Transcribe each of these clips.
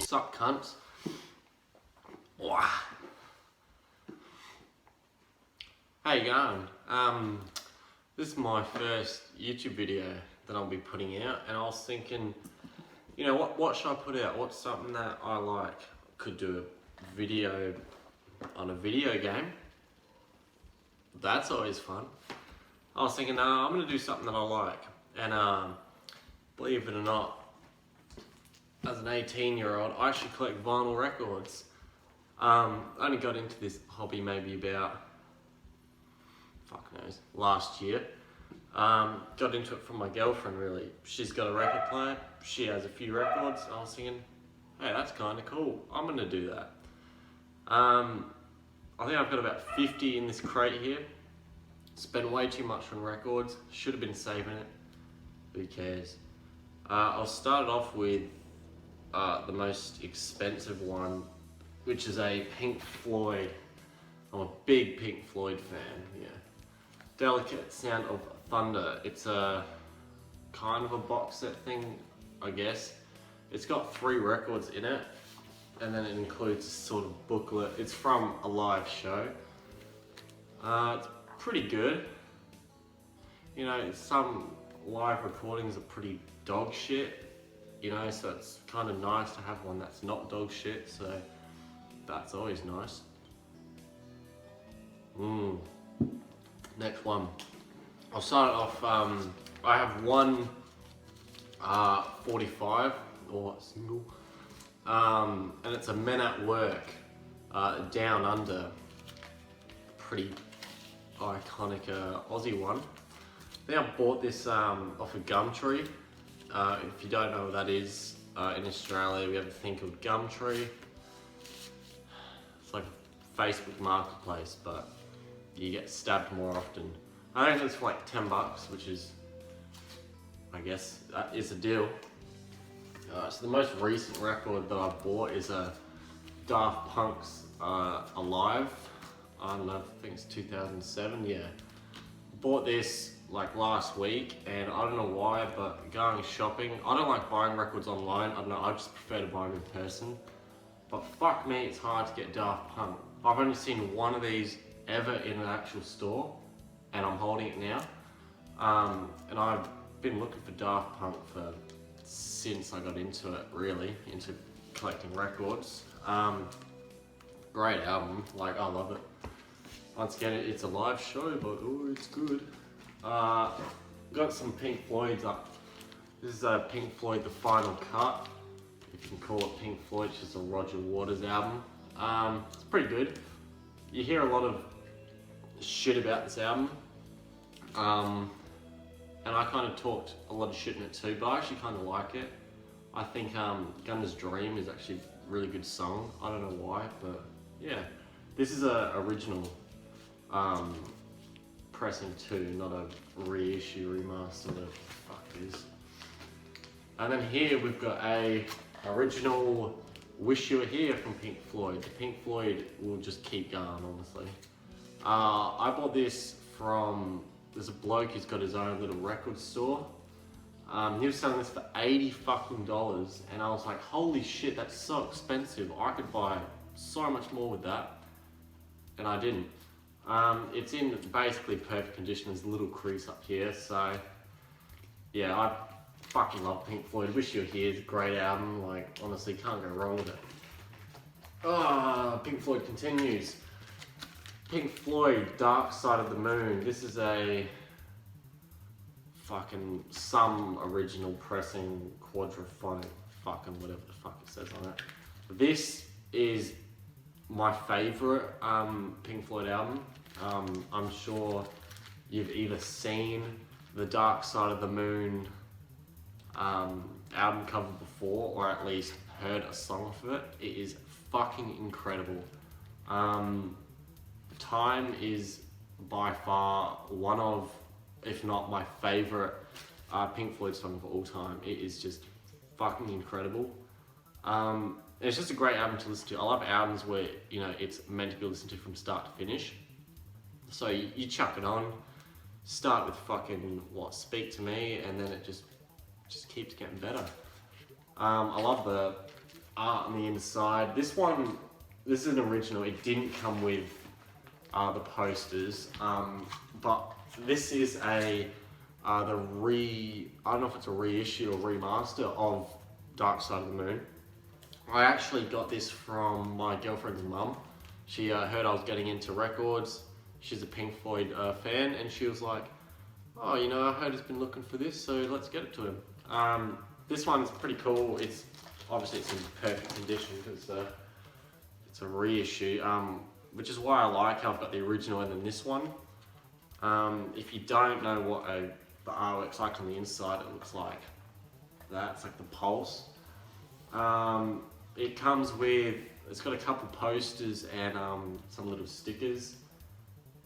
Sup, cunts? Wow. How you going? This is my first YouTube video that I'll be putting out, and I was thinking, you know, what should I put out? What's something that I like? Could do a video on a video game. That's always fun. I was thinking, I'm gonna do something that I like, and believe it or not, as an 18-year-old, I actually collect vinyl records. I only got into this hobby maybe about, fuck knows, last year. Got into it from my girlfriend, really. She's got a record player, she has a few records. I was thinking, hey, that's kind of cool, I'm gonna do that. I think I've got about 50 in this crate here. Spent way too much on records, should have been saving it, who cares. I'll start it off with the most expensive one, which is a Pink Floyd. I'm a big Pink Floyd fan, yeah. Delicate Sound of Thunder. It's a kind of a box set thing, I guess. It's got 3 records in it, and then it includes a sort of booklet. It's from a live show. It's pretty good. You know, some live recordings are pretty dog shit, you know, so it's kind of nice to have one that's not dog shit, so that's always nice. Next one. I'll start off, I have one 45 or single, and it's a Men at Work, Down Under. Pretty iconic Aussie one. I think I bought this off of Gumtree. If you don't know what that is, in Australia we have a thing called Gumtree. It's like a Facebook marketplace, but you get stabbed more often. I think it's for like $10, which is, I guess, is a deal. So the most recent record that I bought is a Daft Punk's Alive. I don't know, I think it's 2007, yeah. Bought this like last week, and I don't know why, but going shopping, I don't like buying records online. I don't know, I just prefer to buy them in person. But fuck me, it's hard to get Daft Punk. I've only seen one of these ever in an actual store, and I'm holding it now. And I've been looking for Daft Punk since I got into it, really, into collecting records. Great album, like I love it. Once again, it's a live show, but oh, it's good. Got some Pink Floyd's up. This is Pink Floyd, The Final Cut. If you can call it Pink Floyd, it's just a Roger Waters album. It's pretty good. You hear a lot of shit about this album. And I kind of talked a lot of shit in it too, but I actually kind of like it. I think Gunner's Dream is actually a really good song. I don't know why, but yeah. This is a original pressing too, not a reissue, remaster, whatever the fuck it is. And then here we've got a original Wish You Were Here from Pink Floyd. Pink Floyd will just keep going, honestly. I bought this from, there's a bloke who's got his own little record store. He was selling this for $80 fucking, and I was like, holy shit, that's so expensive. I could buy so much more with that, and I didn't. It's in basically perfect condition. There's a little crease up here, so yeah, I fucking love Pink Floyd. Wish You Were Here is a great album, like honestly can't go wrong with it. Pink Floyd continues. Pink Floyd, Dark Side of the Moon. This is a fucking some original pressing quadraphonic fucking whatever the fuck it says on it. This is my favourite Pink Floyd album. I'm sure you've either seen the Dark Side of the Moon album cover before, or at least heard a song off of it. It is fucking incredible. Time is by far one of, if not my favourite Pink Floyd song of all time. It is just fucking incredible. It's just a great album to listen to. I love albums where, you know, it's meant to be listened to from start to finish. So you chuck it on, start with fucking, Speak to Me, and then it just keeps getting better. I love the art on the inside. This is an original. It didn't come with the posters, but this is I don't know if it's a reissue or remaster of Dark Side of the Moon. I actually got this from my girlfriend's mum. She heard I was getting into records. She's a Pink Floyd fan, and she was like, oh, you know, I heard he's been looking for this, so let's get it to him. This one's pretty cool. Obviously it's in perfect condition because it's a reissue, which is why I like how I've got the original and then this one. If you don't know what the artwork's like on the inside, it looks like that. It's like the pulse. It comes with, it's got a couple posters and some little stickers.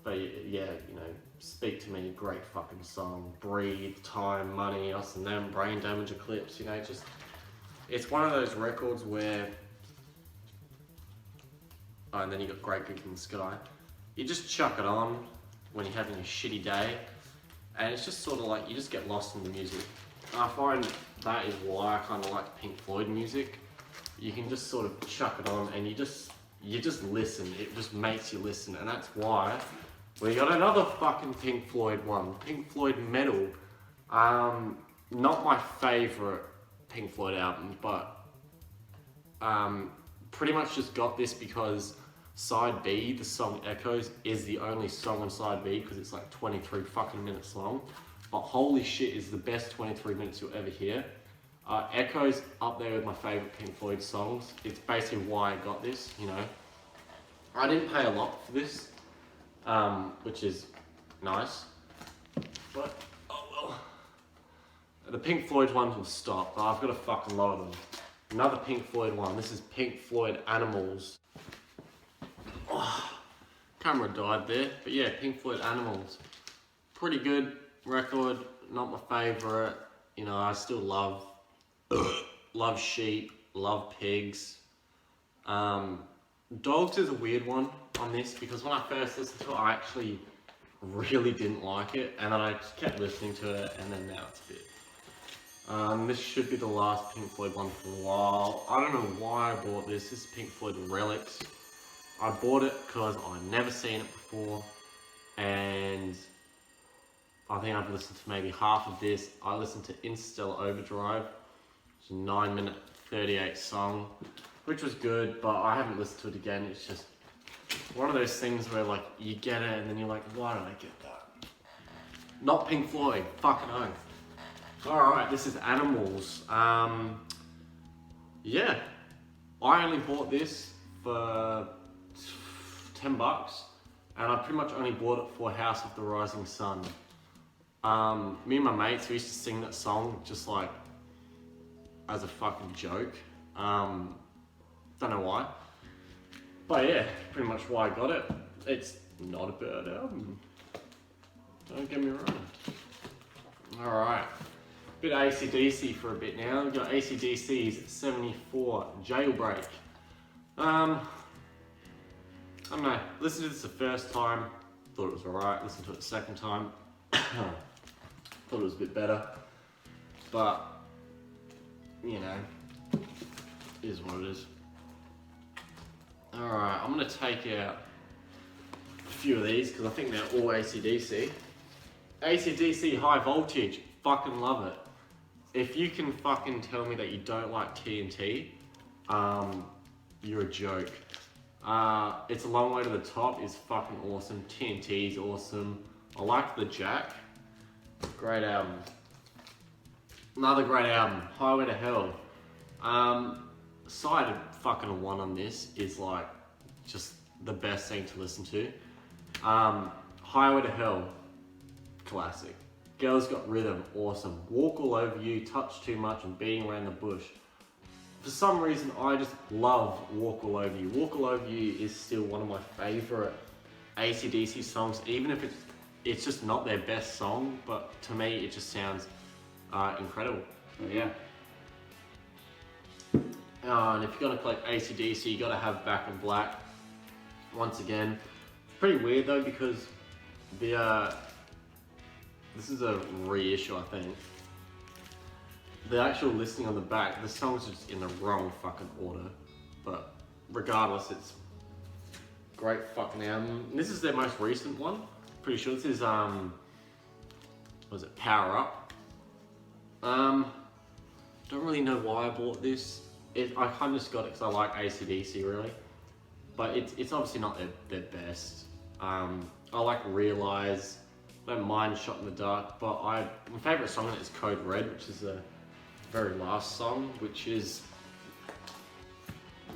But yeah, you know, Speak to Me, great fucking song. Breathe, Time, Money, Us and Them, Brain Damage, Eclipse, you know, just, it's one of those records where, oh, and then you got Great Gig in the Sky. You just chuck it on when you're having a shitty day, and it's just sort of like, you just get lost in the music. And I find that is why I kind of like Pink Floyd music. You can just sort of chuck it on and you just listen. It just makes you listen, and that's why we got another fucking Pink Floyd one. Pink Floyd Metal. Not my favourite Pink Floyd album, but pretty much just got this because Side B, the song Echoes, is the only song on Side B because it's like 23 fucking minutes long. But holy shit, is the best 23 minutes you'll ever hear. Echoes up there with my favourite Pink Floyd songs. It's basically why I got this, you know. I didn't pay a lot for this, which is nice. But, oh well. The Pink Floyd ones will stop, but I've got to fucking lower them. Another Pink Floyd one. This is Pink Floyd Animals. Oh, camera died there, but yeah, Pink Floyd Animals. Pretty good record, not my favourite. You know, I still love sheep, love pigs. Dogs is a weird one on this because when I first listened to it, I actually really didn't like it, and then I just kept listening to it, and then now it's a bit. This should be the last Pink Floyd one for a while. I don't know why I bought this. This is Pink Floyd Relics. I bought it because I'd never seen it before, and I think I've listened to maybe half of this. I listened to Interstellar Overdrive. It's a 9-minute 38 song, which was good, but I haven't listened to it again. It's just one of those things where like you get it and then you're like, why did I get that? Not Pink Floyd, fucking oath. Alright, this is Animals. Yeah, I only bought this for $10, and I pretty much only bought it for House of the Rising Sun. Me and my mates, we used to sing that song just like as a fucking joke. Don't know why. But yeah, pretty much why I got it. It's not a bad album. Don't get me wrong. Alright. Bit AC/DC for a bit now. We've got AC/DC's 74 Jailbreak. I don't know, listened to this the first time, thought it was alright. Listened to it the second time, thought it was a bit better. But, you know, it is what it is. Alright, I'm going to take out a few of these because I think they're all AC/DC. AC/DC High Voltage, fucking love it. If you can fucking tell me that you don't like TNT, you're a joke. It's a Long Way to the Top is fucking awesome. TNT is awesome. I like The Jack. Great album. Another great album, Highway to Hell. Side fucking a 1 on this is like just the best thing to listen to. Highway to Hell, classic. Girls Got Rhythm, awesome. Walk All Over You, Touch Too Much, and Beating Around the Bush. For some reason, I just love Walk All Over You. Walk All Over You is still one of my favourite AC/DC songs, even if it's just not their best song, but to me it just sounds incredible. So yeah. And if you're gonna collect AC/DC, you gotta have Back in Black. Once again, it's pretty weird though because this is a reissue, I think. the actual listing on the back, the song's just in the wrong fucking order. But regardless, it's great fucking album. And this is their most recent one. Pretty sure this is was it Power Up? Don't really know why I bought this. I kind of just got it because I like AC/DC really. But it's obviously not their best. I like Realize. I don't mind Shot in the Dark, but my favourite song on it is Code Red, which is the very last song, which is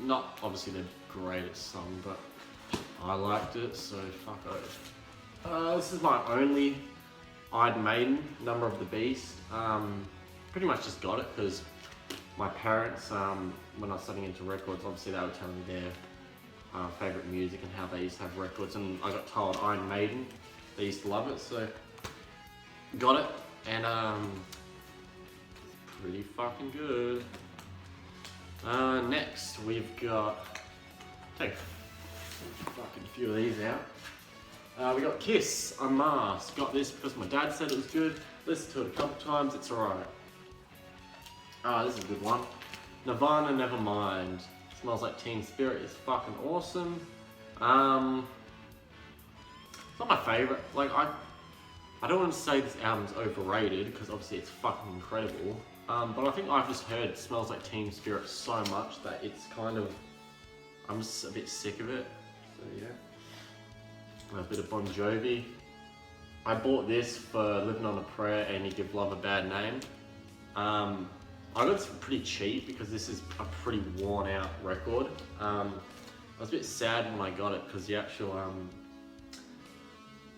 not obviously the greatest song, but I liked it, so fuck it. This is my only Iron Maiden, Number of the Beast. Pretty much just got it because my parents, when I was studying into records, obviously they were telling me their favourite music and how they used to have records, and I got told Iron Maiden, they used to love it, so got it, and pretty fucking good. Next we've got, take a fucking few of these out. We got Kiss Unmasked. Got this because my dad said it was good. Listened to it a couple times, it's alright. This is a good one. Nirvana Nevermind. Smells Like Teen Spirit is fucking awesome. It's not my favourite. Like, I don't want to say this album's overrated because obviously it's fucking incredible. But I think I've just heard Smells Like Teen Spirit so much that it's kind of, I'm just a bit sick of it. So yeah. A bit of Bon Jovi. I bought this for Living on a Prayer and You Give Love a Bad Name. I got this pretty cheap because this is a pretty worn out record. I was a bit sad when I got it because the actual,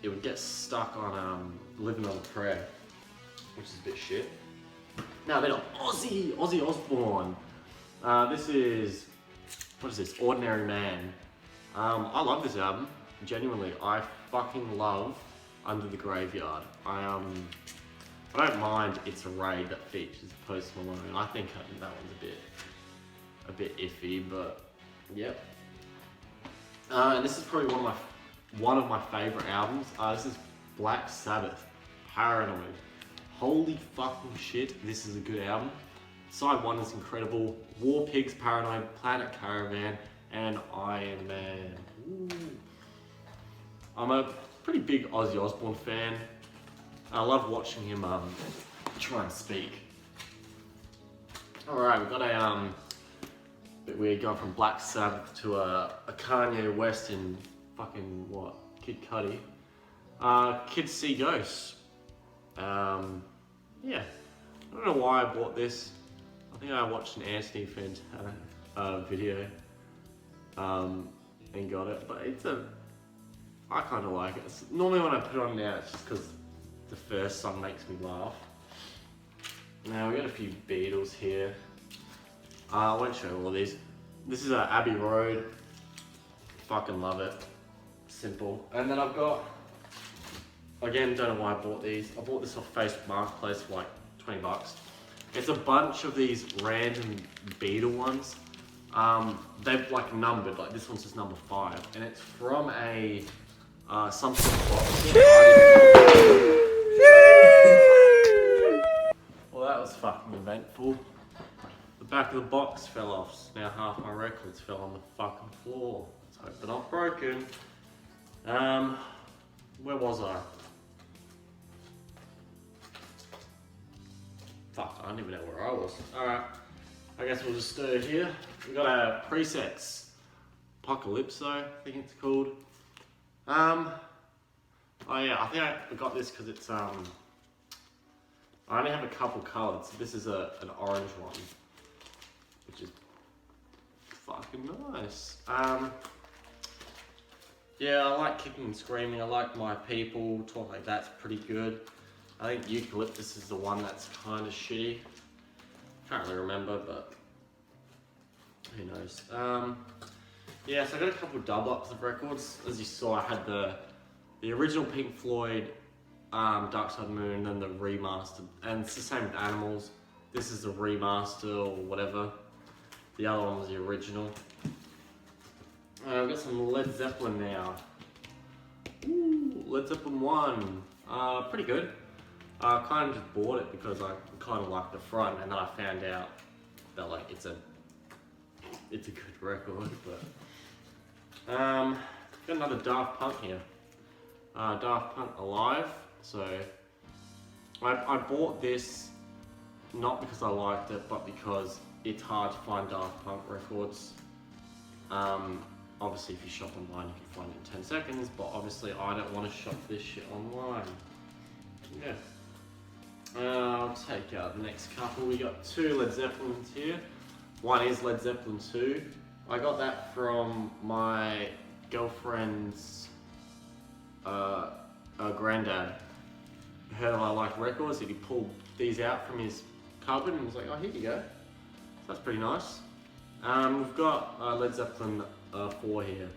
it would get stuck on Living on a Prayer, which is a bit shit. Now then, Ozzy Osbourne. This is, what is this? Ordinary Man. I love this album. Genuinely, I fucking love Under the Graveyard. I don't mind It's a Raid that features Post Malone. I think that one's a bit iffy, but yep. And this is probably one of my favorite albums. This is Black Sabbath, Paranoid. Holy fucking shit, this is a good album. Side 1 is incredible. War Pigs, Paranoid, Planet Caravan, and Iron Man. Ooh. I'm a pretty big Ozzy Osbourne fan. I love watching him try and speak. Alright, we've got a bit weird going from Black Sabbath to a Kanye West in fucking what? Kid Cudi. Kids See Ghosts. Yeah. I don't know why I bought this. I think I watched an Anthony Fantana video and got it, but I kind of like it. Normally when I put it on now, it's just because the first song makes me laugh. Now we got a few Beatles here. I won't show all these. This is Abbey Road. Fucking love it. Simple. And then I've got, again, don't know why I bought these. I bought this off Facebook Marketplace for like 20 bucks. It's a bunch of these random Beatle ones. They've like numbered, like this one's just number 5. And it's from a, some sort of box. Well, that was fucking eventful. The back of the box fell off. So now half my records fell on the fucking floor. Let's hope they're not broken. Where was I? Fuck, I don't even know where I was. Alright, I guess we'll just stay here. We've got our presets. Apocalypso, I think it's called. Oh yeah, I think I got this because it's, I only have a couple colours. This is an orange one, which is fucking nice. Yeah, I like Kicking and Screaming. I like My People. Talk Like That's pretty good. I think Eucalyptus is the one that's kind of shitty. Can't really remember, but who knows. Yeah, so I got a couple double ups of records. As you saw, I had the original Pink Floyd, Dark Side of the Moon, and then the remastered. And it's the same with Animals. This is the remaster or whatever. The other one was the original. I've got some Led Zeppelin now. Ooh, Led Zeppelin 1. Pretty good. I kind of just bought it because I kind of liked the front, and then I found out that like it's a good record. But got another Daft Punk here. Daft Punk Alive. So I bought this not because I liked it, but because it's hard to find Daft Punk records. Obviously, if you shop online, you can find it in 10 seconds, but obviously I don't want to shop this shit online. Yeah. I'll take out the next couple. We got 2 Led Zeppelins here. One is Led Zeppelin 2. I got that from my girlfriend's granddad. Heard I like records, and he pulled these out from his cupboard and was like, oh, here you go. So that's pretty nice. We've got Led Zeppelin 4 here.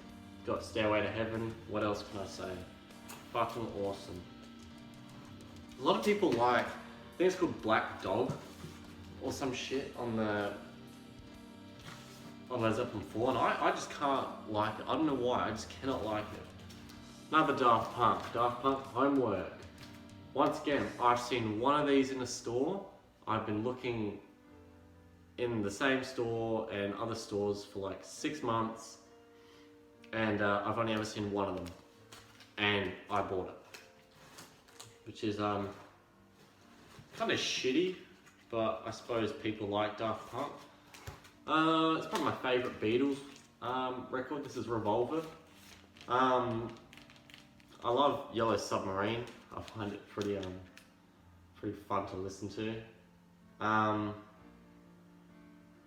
Got Stairway to Heaven. What else can I say? Fucking awesome. A lot of people like, I think it's called Black Dog or some shit on Led Zeppelin 4, and I just can't like it. I don't know why, I just cannot like it. Another Daft Punk Homework. Once again, I've seen one of these in a store. I've been looking in the same store and other stores for like 6 months, and I've only ever seen one of them, and I bought it, which is kind of shitty, but I suppose people like Daft Punk. It's probably my favourite Beatles record. This is Revolver. I love Yellow Submarine. I find it pretty fun to listen to.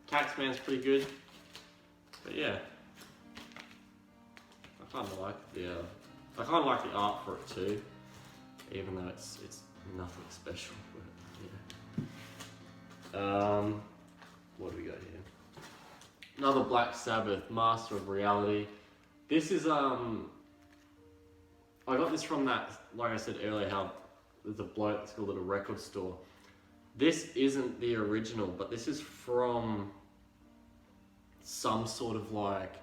Taxman's pretty good, but yeah, I kind of like the art for it too, even though it's nothing special. But yeah. What do we got here? Another Black Sabbath, Master of Reality. This is I got this from that, like I said earlier, how there's a bloke that's got a little record store. This isn't the original, but this is from some sort of like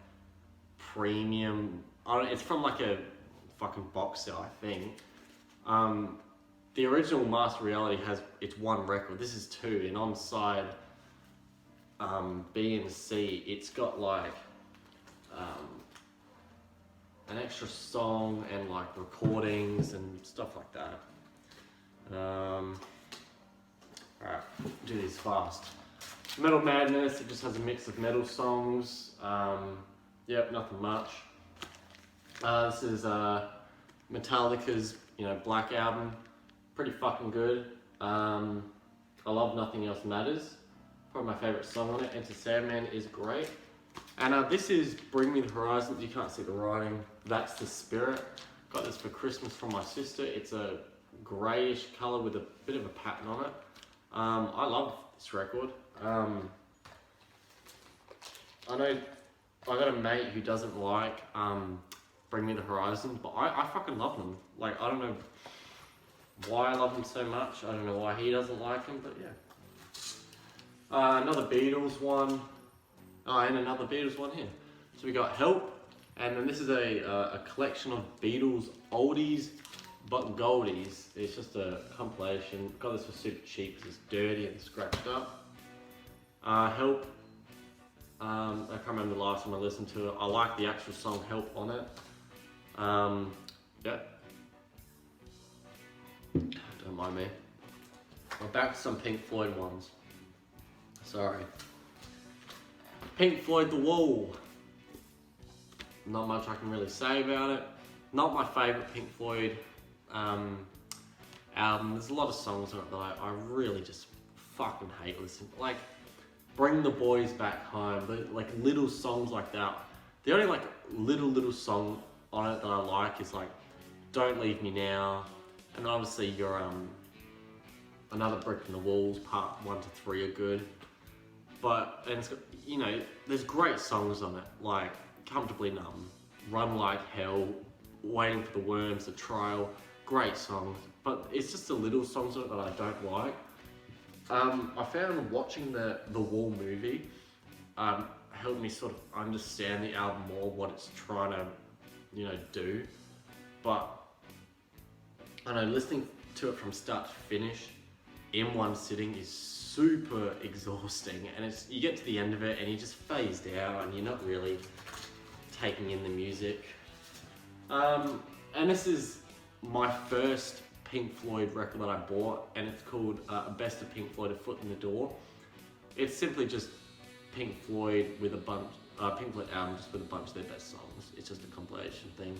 premium, it's from like a fucking box set, I think. The original Master Reality it's 1 record, this is 2, and on side B and C, it's got like an extra song and like recordings and stuff like that. Alright, do these fast. Metal Madness, it just has a mix of metal songs. Yep, nothing much. This is Metallica's, Black Album. Pretty fucking good. I love Nothing Else Matters. Probably my favourite song on it. Enter Sandman is great. And this is Bring Me the Horizon. You can't see the writing. That's the Spirit. Got this for Christmas from my sister. It's a greyish colour with a bit of a pattern on it. I love this record. I know I got a mate who doesn't like Bring Me the Horizon, but I fucking love them. Like, I don't know why I love them so much. I don't know why he doesn't like them, but yeah. Another Beatles one. Oh, and another Beatles one here. So we got Help, and then this is a collection of Beatles oldies but goldies. It's just a compilation. Got this for super cheap because it's dirty and scratched up. Help. I can't remember the last time I listened to it. I like the actual song Help on it. Yeah. Don't mind me. We're back to some Pink Floyd ones. Sorry. Pink Floyd The Wall. Not much I can really say about it. Not my favourite Pink Floyd album. There's a lot of songs on it that I really just fucking hate listening. Like, Bring the Boys Back Home, like little songs like that. The only like little song on it that I like is like Don't Leave Me Now, and obviously your Another Brick in the Walls, part 1 to 3 are good. But, and it's got, there's great songs on it, like Comfortably Numb, Run Like Hell, Waiting for the Worms, The Trial, great songs. But it's just the little songs on it that I don't like. I found watching the Wall movie helped me sort of understand the album more, what it's trying to, do. But I know listening to it from start to finish in one sitting is super exhausting, and you get to the end of it and you just phased out and you're not really taking in the music. And this is my first Pink Floyd record that I bought, and it's called Best of Pink Floyd: A Foot in the Door. It's simply just Pink Floyd with a bunch, Pink Floyd album just with a bunch of their best songs. It's just a compilation thing.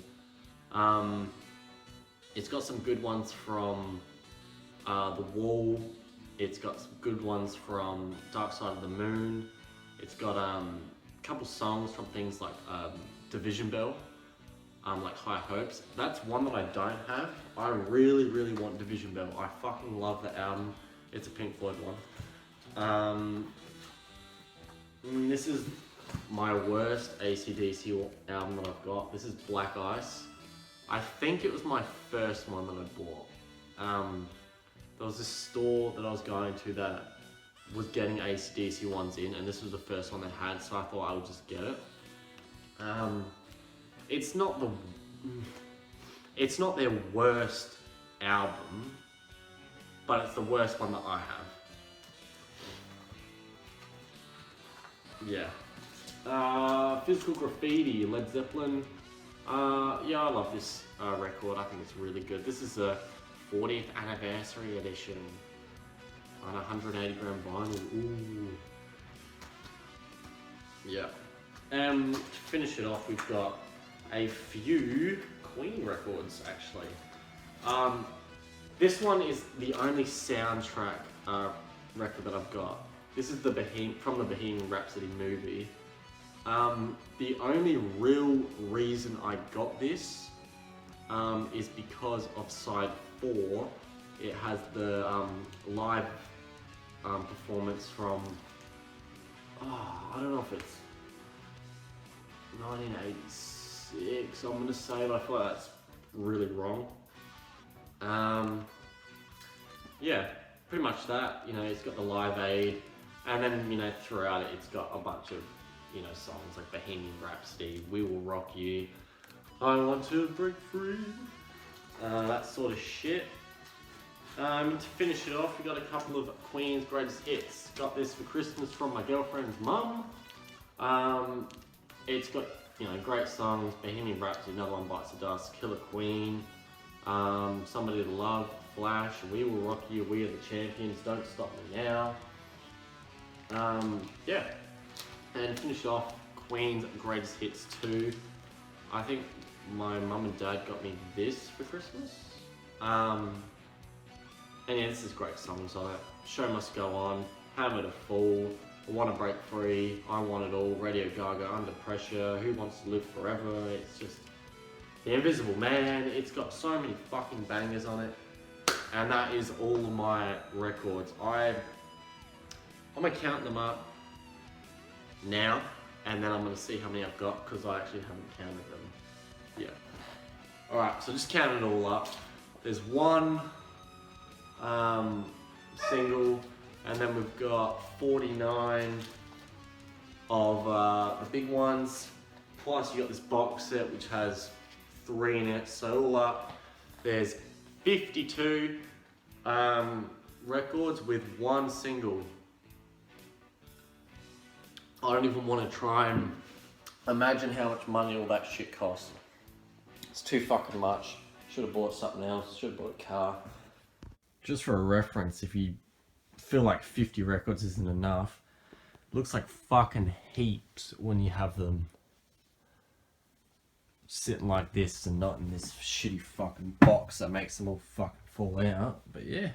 It's got some good ones from The Wall. It's got some good ones from Dark Side of the Moon. It's got a couple songs from things like Division Bell, like High Hopes. That's one that I don't have. I really, really want Division Bell. I fucking love the album. It's a Pink Floyd one. This is my worst AC/DC album that I've got. This is Black Ice. I think it was my first one that I bought. There was this store that I was going to that was getting AC/DC ones in, and this was the first one they had, so I thought I would just get it. It's not their worst album, but it's the worst one that I have. Yeah. Physical Graffiti, Led Zeppelin. Yeah, I love this record. I think it's really good. This is a 40th anniversary edition on 180 gram vinyl. Ooh. Yeah. To finish it off, we've got a few Queen records, actually. This one is the only soundtrack record that I've got. This is from the Bohemian Rhapsody movie. The only real reason I got this is because of side 4. It has the live performance from, I don't know if it's 1986, I'm gonna say, but I feel like that's really wrong. Yeah, pretty much that. You know, it's got the Live Aid, and then, you know, throughout it, it's got a bunch of, you know, songs like Bohemian Rhapsody, We Will Rock You, I Want to Break Free, that sort of shit. To finish it off, we got a couple of Queen's greatest hits. Got this for Christmas from my girlfriend's mum. It's got, you know, great songs: Bohemian Rhapsody, Another One Bites the Dust, Killer Queen, Somebody to Love, Flash, We Will Rock You, We Are the Champions, Don't Stop Me Now. Yeah. And finish off, Queen's Greatest Hits 2. I think my mum and dad got me this for Christmas. And yeah, this is great songs on it. Show Must Go On, Hammer to Fall, I Want to Break Free, I Want It All, Radio Gaga, Under Pressure, Who Wants to Live Forever. It's just The Invisible Man. It's got so many fucking bangers on it. And that is all of my records. I'm gonna count them up now, and then I'm gonna see how many I've got, because I actually haven't counted them. Yeah. Alright, so just count it all up. There's one single, and then we've got 49 of the big ones, plus you got this box set which has 3 in it, so all up there's 52 records with 1 single. I don't even want to try and imagine how much money all that shit costs. It's too fucking much. Should have bought something else. Should have bought a car. Just for a reference, if you feel like 50 records isn't enough, it looks like fucking heaps when you have them sitting like this and not in this shitty fucking box that makes them all fucking fall out. But yeah.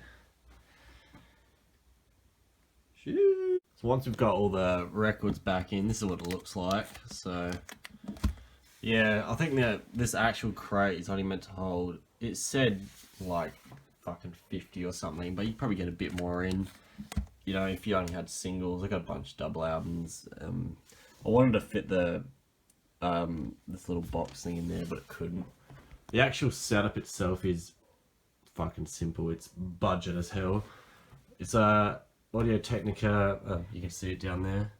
Shit. So once we've got all the records back in, this is what it looks like. So yeah, I think that this actual crate is only meant to hold, it said like fucking 50 or something, but you probably get a bit more in, you know, if you only had singles. I got a bunch of double albums. I wanted to fit the this little box thing in there, but it couldn't. The actual setup itself is fucking simple. It's budget as hell. It's a Audio Technica, you can see it down there,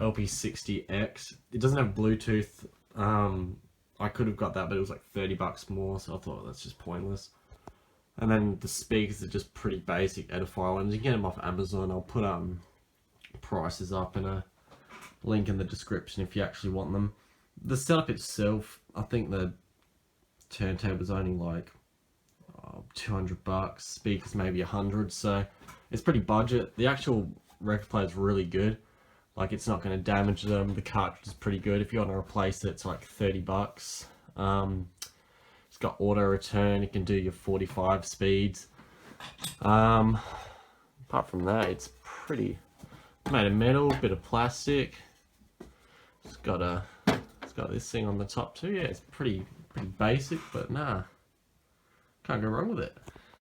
LP60X. It doesn't have Bluetooth. I could have got that, but it was like $30 more, so I thought that's just pointless. And then the speakers are just pretty basic Edifier ones. You can get them off Amazon. I'll put prices up and a link in the description if you actually want them. The setup itself, I think the turntable's only like $200. Speakers maybe 100, so it's pretty budget. The actual record player is really good. Like, it's not going to damage them. The cartridge is pretty good. If you want to replace it, it's like $30. It's got auto return. You can do your 45 speeds. Apart from that, it's pretty made of metal, bit of plastic. It's got this thing on the top too. Yeah, it's pretty basic, but nah, can't go wrong with it.